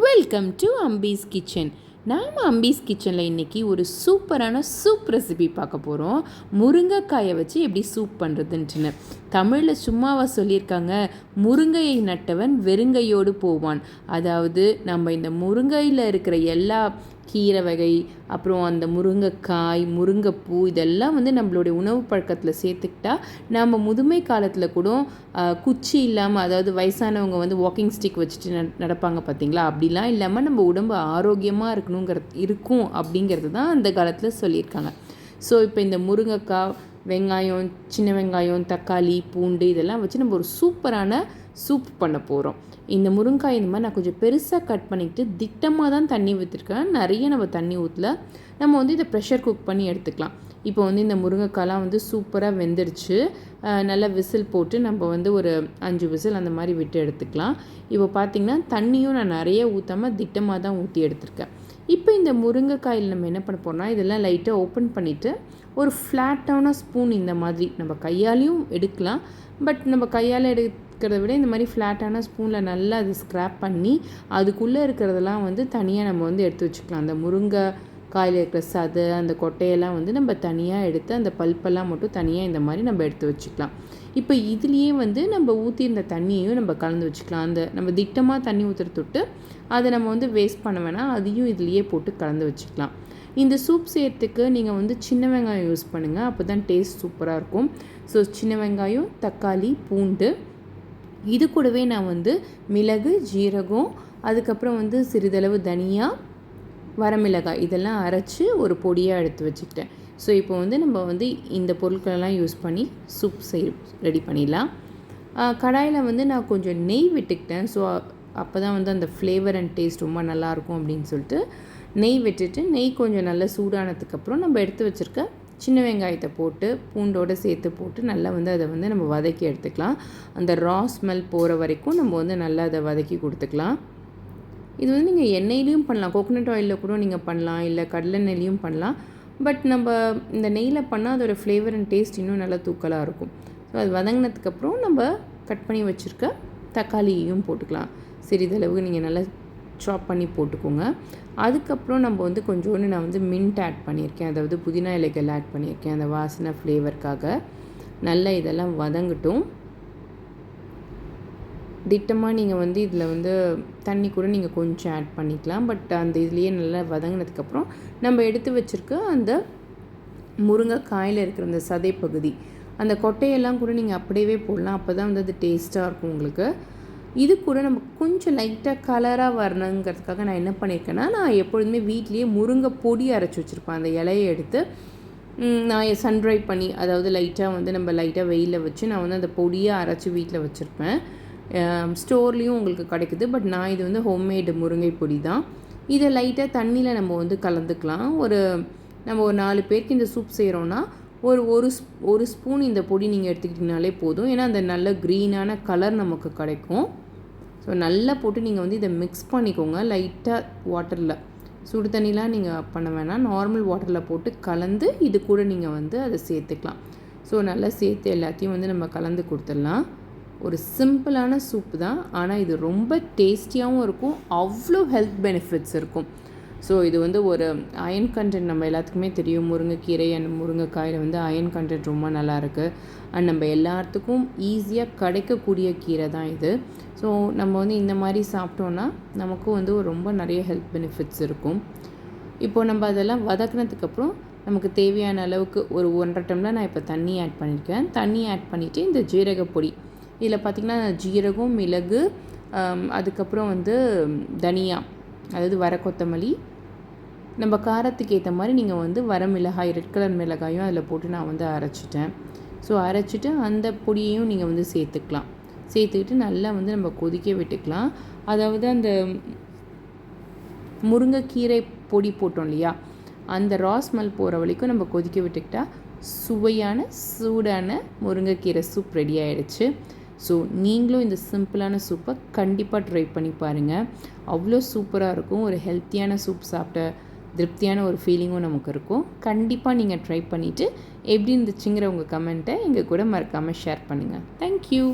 Welcome to Ambi's kitchen. நாம் அம்பீஸ் கிச்சனில் இன்றைக்கி ஒரு சூப்பரான சூப் ரெசிபி பார்க்க போகிறோம். முருங்கைக்காயை வச்சு எப்படி சூப் பண்ணுறதுன்ட்டுன்னு. தமிழில் சும்மாவா சொல்லியிருக்காங்க, முருங்கையை நட்டவன் வெறுங்கையோடு போவான். அதாவது நம்ம இந்த முருங்கையில் இருக்கிற எல்லா கீரை வகை, அப்புறம் அந்த முருங்கைக்காய், முருங்கைப்பூ இதெல்லாம் நம்மளுடைய உணவு பழக்கத்தில் சேர்த்துக்கிட்டா நம்ம முதுமை காலத்தில் கூட குச்சி இல்லாமல், அதாவது வயசானவங்க வாக்கிங் ஸ்டிக் வச்சுட்டு நடப்பாங்க பார்த்தீங்களா, அப்படிலாம் இல்லாமல் நம்ம உடம்பு ஆரோக்கியமாக இருக்கும் அப்படிங்கிறது தான் அந்த காலத்தில் சொல்லியிருக்காங்க. ஸோ இப்போ இந்த முருங்கைக்காய், வெங்காயம், சின்ன வெங்காயம், தக்காளி, பூண்டு இதெல்லாம் வச்சு நம்ம ஒரு சூப்பரான சூப் பண்ண போகிறோம். இந்த முருங்காய் இந்த மாதிரி நான் கொஞ்சம் பெருசாக கட் பண்ணிக்கிட்டு திட்டமாக தான் தண்ணி ஊற்றிருக்கேன். நிறைய நம்ம தண்ணி ஊற்றல. நம்ம இதை ப்ரெஷர் குக் பண்ணி எடுத்துக்கலாம். இப்போ இந்த முருங்கைக்காய்லாம் சூப்பராக வெந்துருச்சு. நல்லா விசில் போட்டு நம்ம ஒரு 5 விசில் அந்த மாதிரி விட்டு எடுத்துக்கலாம். இப்போ பார்த்திங்கன்னா தண்ணியும் நான் நிறைய ஊற்றாமல் திட்டமாக தான் ஊற்றி எடுத்திருக்கேன். இப்போ இந்த முருங்கைக்காயில் நம்ம என்ன பண்ண போகிறோம்னா, இதெல்லாம் லைட்டாக ஓப்பன் பண்ணிவிட்டு ஒரு ஃப்ளாட்டான ஸ்பூன் இந்த மாதிரி நம்ம கையாலையும் எடுக்கலாம். பட் நம்ம கையால் எடுக்கிறத விட இந்த மாதிரி ஃப்ளாட்டான ஸ்பூனில் நல்லா அது ஸ்க்ராப் பண்ணி அதுக்குள்ளே இருக்கிறதெல்லாம் தனியாக நம்ம எடுத்து வச்சுக்கலாம். அந்த முருங்கை காயில் இருக்கிற சதை, அந்த கொட்டையெல்லாம் நம்ம தனியாக எடுத்து அந்த பல்பெல்லாம் மட்டும் தனியாக இந்த மாதிரி நம்ம எடுத்து வச்சுக்கலாம். இப்போ இதுலேயே நம்ம ஊற்றியிருந்த தண்ணியையும் நம்ம கலந்து வச்சுக்கலாம். அந்த நம்ம திட்டமாக தண்ணி ஊற்றுறதுட்டு அதை நம்ம வேஸ்ட் பண்ண வேணாம், அதையும் இதுலேயே போட்டு கலந்து வச்சுக்கலாம். இந்த சூப் செய்யறதுக்கு நீங்கள் சின்ன வெங்காயம் யூஸ் பண்ணுங்கள், அப்போ தான் டேஸ்ட் சூப்பராக இருக்கும். ஸோ சின்ன வெங்காயம், தக்காளி, பூண்டு, இது கூடவே நான் மிளகு, ஜீரகம், அதுக்கப்புறம் சிறிதளவு தனியா, வரமிளகாய் இதெல்லாம் அரைச்சி ஒரு பொடியாக எடுத்து வச்சுக்கிட்டேன். ஸோ இப்போ நம்ம இந்த பொருட்களெல்லாம் யூஸ் பண்ணி சூப் ரெடி பண்ணிடலாம். கடாயில் நான் கொஞ்சம் நெய் விட்டுக்கிட்டேன். ஸோ அப்போ தான் அந்த ஃப்ளேவர் அண்ட் டேஸ்ட் ரொம்ப நல்லாயிருக்கும் அப்படின்னு சொல்லிட்டு நெய் விட்டுட்டு, நெய் கொஞ்சம் நல்லா சூடானதுக்கப்புறம் நம்ம எடுத்து வச்சுருக்க சின்ன வெங்காயத்தை போட்டு பூண்டோடு சேர்த்து போட்டு நல்லா அதை நம்ம வதக்கி எடுத்துக்கலாம். அந்த ரா ஸ்மெல் போகிற வரைக்கும் நம்ம நல்லா அதை வதக்கி கொடுத்துக்கலாம். இது நீங்கள் எண்ணெயிலையும் பண்ணலாம், கோகோனட் ஆயிலில் கூட நீங்கள் பண்ணலாம், இல்லை கடலை நெய்லையும் பண்ணலாம். பட் நம்ம இந்த நெய்யில் பண்ணால் அதோடய ஃப்ளேவர் அண்ட் டேஸ்ட் இன்னும் நல்லா தூக்கலாக இருக்கும். ஸோ அது வதங்கினதுக்கப்புறம் நம்ம கட் பண்ணி வச்சுருக்க தக்காளியையும் போட்டுக்கலாம். சிறிதளவு நீங்கள் நல்லா சாப் பண்ணி போட்டுக்கோங்க. அதுக்கப்புறம் நம்ம கொஞ்சோண்டு நான் மின்ட் ஆட் பண்ணியிருக்கேன், அதாவது புதினா இலைகள் ஆட் பண்ணியிருக்கேன் அந்த வாசனை ஃப்ளேவருக்காக. நல்லா இதெல்லாம் வதங்கட்டும். திட்டமாக நீங்கள் இதில் தண்ணி கூட நீங்கள் கொஞ்சம் ஆட் பண்ணிக்கலாம். பட் அந்த இதுலேயே நல்லா வதங்கினதுக்கப்புறம் நம்ம எடுத்து வச்சுருக்க அந்த முருங்கைக்காயில் இருக்கிற அந்த சதை பகுதி, அந்த கொட்டையெல்லாம் கூட நீங்கள் அப்படியே போடலாம். அப்போ தான் அது டேஸ்ட்டாக இருக்கும் உங்களுக்கு. இது கூட நம்ம கொஞ்சம் லைட்டாக கலராக வரணுங்கிறதுக்காக நான் என்ன பண்ணியிருக்கேன்னா, நான் எப்பொழுதுமே வீட்லேயே முருங்கை பொடி அரைச்சி வச்சுருப்பேன். அந்த இலையை எடுத்து நான் சன்ட்ரை பண்ணி, அதாவது லைட்டாக நம்ம லைட்டாக வெயிலில் வச்சு நான் அந்த பொடியை அரைச்சி வீட்டில் வச்சுருப்பேன். ஸ்டோர்லேயும் உங்களுக்கு கிடைக்குது. பட் நான் இது ஹோம்மேடு முருங்கை பொடி தான். இதை லைட்டாக தண்ணியில் நம்ம கலந்துக்கலாம். நம்ம ஒரு 4 பேருக்கு இந்த சூப் செய்கிறோன்னா ஒரு ஸ்பூன் இந்த பொடி நீங்கள் எடுத்துக்கிட்டிங்கனாலே போதும். ஏன்னா அந்த நல்ல க்ரீனான கலர் நமக்கு கிடைக்கும். ஸோ நல்லா போட்டு நீங்கள் இதை மிக்ஸ் பண்ணிக்கோங்க. லைட்டாக வாட்டரில், சுடு தண்ணிலாம் நீங்கள் பண்ண வேணாம், நார்மல் வாட்டரில் போட்டு கலந்து இது கூட நீங்கள் அதை சேர்த்துக்கலாம். ஸோ நல்லா சேர்த்து எல்லாத்தையும் நம்ம கலந்து கொடுத்துடலாம். ஒரு சிம்பிளான சூப் தான், ஆனால் இது ரொம்ப டேஸ்டியாகவும் இருக்கும், அவ்வளோ ஹெல்த் பெனிஃபிட்ஸ் இருக்கும். ஸோ இது ஒரு அயன் கண்டென்ட் நம்ம எல்லாத்துக்குமே தெரியும். முருங்கைக்கீரை அண்ட் முருங்கைக்காயில் அயன் கண்டென்ட் ரொம்ப நல்லாயிருக்கு. அண்ட் நம்ம எல்லாத்துக்கும் ஈஸியாக கிடைக்கக்கூடிய கீரை தான் இது. ஸோ நம்ம இந்த மாதிரி சாப்பிட்டோன்னா நமக்கும் ரொம்ப நிறைய ஹெல்த் பெனிஃபிட்ஸ் இருக்கும். இப்போது நம்ம அதெல்லாம் வதக்கினதுக்கப்புறம் நமக்கு தேவையான அளவுக்கு ஒரு 1.5 டம்ளர் நான் இப்போ தண்ணி ஆட் பண்ணியிருக்கேன். தண்ணி ஆட் பண்ணிவிட்டு இந்த ஜீரகப்பொடி, இதில் பார்த்திங்கன்னா ஜீரகம், மிளகு, அதுக்கப்புறம் தனியா, அதாவது வர கொத்தமல்லி, நம்ம காரத்துக்கு ஏற்ற மாதிரி நீங்கள் வர மிளகாய், ரெட் கலர் மிளகாயும் அதில் போட்டு நான் அரைச்சிட்டேன். ஸோ அரைச்சிட்டு அந்த பொடியையும் நீங்கள் சேர்த்துக்கலாம். சேர்த்துக்கிட்டு நல்லா நம்ம கொதிக்க விட்டுக்கலாம். அதாவது அந்த முருங்கைக்கீரை பொடி போட்டோம் இல்லையா, அந்த ரா ஸ்மெல் போகிற வரைக்கும் நம்ம கொதிக்க விட்டுக்கிட்டால் சுவையான சூடான முருங்கைக்கீரை சூப் ரெடி ஆகிடுச்சு. ஸோ நீங்களும் இந்த சிம்பிளான சூப்பை கண்டிப்பாக ட்ரை பண்ணி பாருங்கள். அவ்வளோ சூப்பராக இருக்கும். ஒரு ஹெல்த்தியான சூப் சாப்பிட்ட திருப்தியான ஒரு ஃபீலிங்கும் நமக்கு இருக்கும். கண்டிப்பாக நீங்கள் ட்ரை பண்ணிவிட்டு எப்படி இருந்துச்சுங்கிற உங்கள் கமெண்ட்டை எங்கள் கூட மறக்காமல் ஷேர் பண்ணுங்கள். தேங்க்யூ.